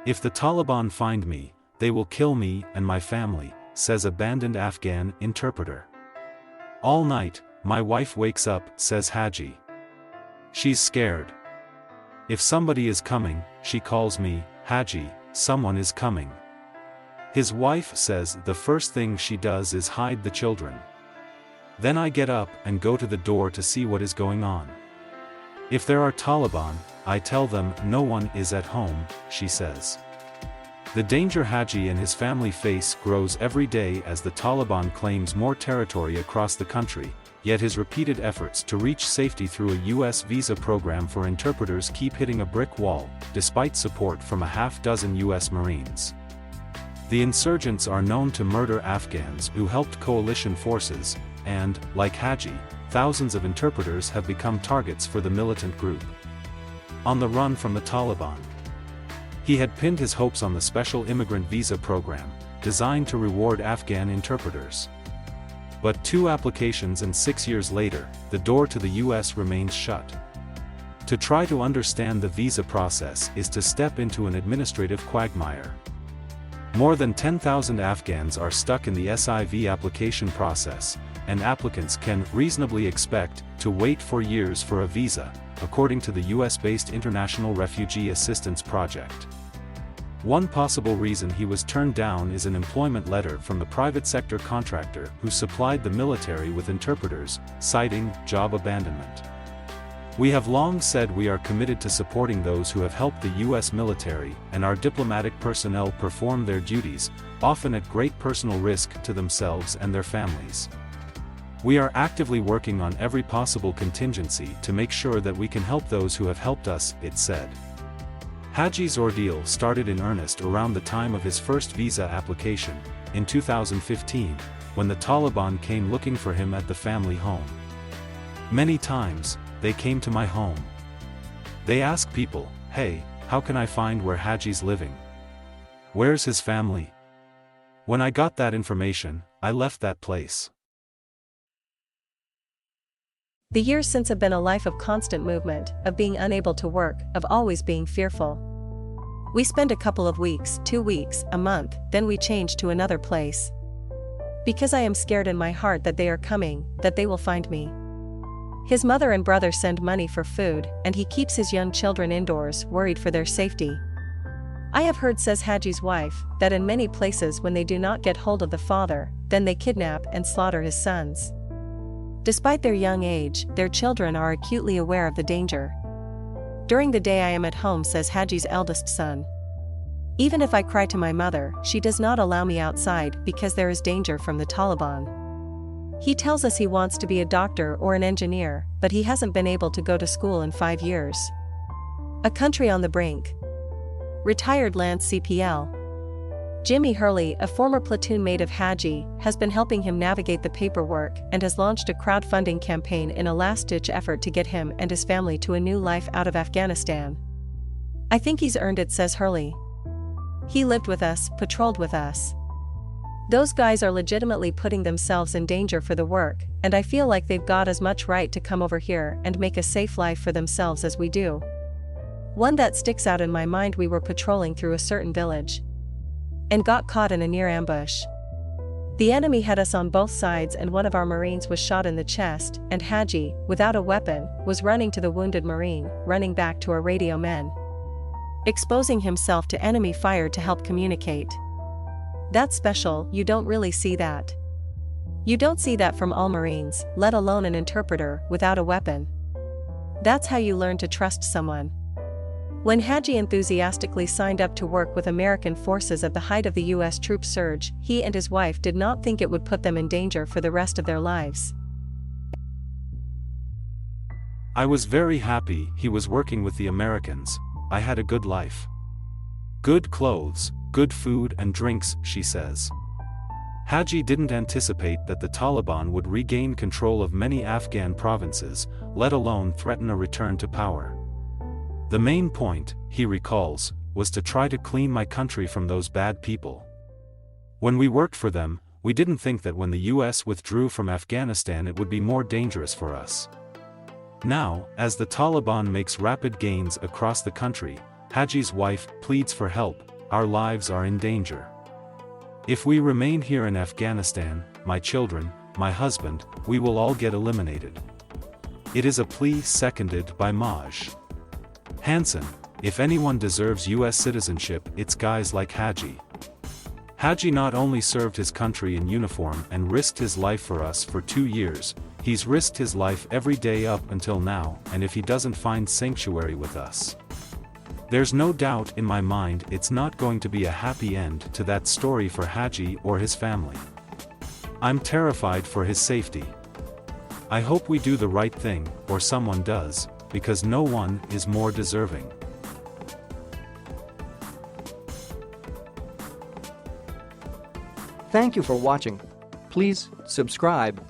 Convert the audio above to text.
"If the Taliban find me, they will kill me and my family," says abandoned Afghan interpreter. "All night, my wife wakes up," says Haji. "She's scared. If somebody is coming, she calls me, 'Haji, someone is coming.'" His wife says the first thing she does is hide the children. "Then I get up and go to the door to see what is going on. If there are Taliban, I tell them no one is at home," she says. The danger Haji and his family face grows every day as the Taliban claims more territory across the country, yet his repeated efforts to reach safety through a U.S. visa program for interpreters keep hitting a brick wall, despite support from a half-dozen U.S. Marines. The insurgents are known to murder Afghans who helped coalition forces, and, like Haji, thousands of interpreters have become targets for the militant group. On the run from the Taliban, he had pinned his hopes on the special immigrant visa program, designed to reward Afghan interpreters. But 2 applications and 6 years later, the door to the U.S. remains shut. To try to understand the visa process is to step into an administrative quagmire. More than 10,000 Afghans are stuck in the SIV application process, and applicants can reasonably expect to wait for years for a visa, according to the US-based International Refugee Assistance Project. One possible reason he was turned down is an employment letter from the private sector contractor who supplied the military with interpreters, citing job abandonment. "We have long said we are committed to supporting those who have helped the U.S. military, and our diplomatic personnel perform their duties, often at great personal risk to themselves and their families. We are actively working on every possible contingency to make sure that we can help those who have helped us," it said. Haji's ordeal started in earnest around the time of his first visa application, in 2015, when the Taliban came looking for him at the family home. "Many times, they came to my home. They ask people, 'Hey, how can I find where Haji's living? Where's his family?' When I got that information, I left that place." The years since have been a life of constant movement, of being unable to work, of always being fearful. We spend a couple of weeks, 2 weeks, a month, then we change to another place. Because I am scared in my heart that they are coming, that they will find me. His mother and brother send money for food, and he keeps his young children indoors, worried for their safety. "I have heard," says Haji's wife, "that in many places when they do not get hold of the father, then they kidnap and slaughter his sons." Despite their young age, their children are acutely aware of the danger. "During the day I am at home," says Haji's eldest son. "Even if I cry to my mother, she does not allow me outside because there is danger from the Taliban." He tells us he wants to be a doctor or an engineer, but he hasn't been able to go to school in 5 years. A country on the brink. Retired Lance CPL. Jimmy Hurley, a former platoon mate of Haji, has been helping him navigate the paperwork and has launched a crowdfunding campaign in a last-ditch effort to get him and his family to a new life out of Afghanistan. "I think he's earned it," says Hurley. "He lived with us, patrolled with us. Those guys are legitimately putting themselves in danger for the work, and I feel like they've got as much right to come over here and make a safe life for themselves as we do." One that sticks out in my mind: we were patrolling through a certain village and got caught in a near ambush. The enemy had us on both sides and one of our Marines was shot in the chest, and Haji, without a weapon, was running to the wounded Marine, running back to our radio men, exposing himself to enemy fire to help communicate. That's special. You don't really see that. You don't see that from all Marines, let alone an interpreter without a weapon. That's how you learn to trust someone. When Haji enthusiastically signed up to work with American forces at the height of the U.S. troop surge, he and his wife did not think it would put them in danger for the rest of their lives. "I was very happy he was working with the Americans. I had a good life. Good clothes, good food and drinks," she says. Haji didn't anticipate that the Taliban would regain control of many Afghan provinces, let alone threaten a return to power. "The main point," he recalls, "was to try to clean my country from those bad people. When we worked for them, we didn't think that when the US withdrew from Afghanistan it would be more dangerous for us." Now, as the Taliban makes rapid gains across the country, Haji's wife pleads for help, our lives are in danger. If we remain here in Afghanistan, my children, my husband, we will all get eliminated. It is a plea seconded by Maj. Hansen. If anyone deserves US citizenship, it's guys like Haji. Haji not only served his country in uniform and risked his life for us for 2 years, he's risked his life every day up until now, and if he doesn't find sanctuary with us, there's no doubt in my mind it's not going to be a happy end to that story for Haji or his family. I'm terrified for his safety. I hope we do the right thing, or someone does, because no one is more deserving. Thank you for watching. Please subscribe.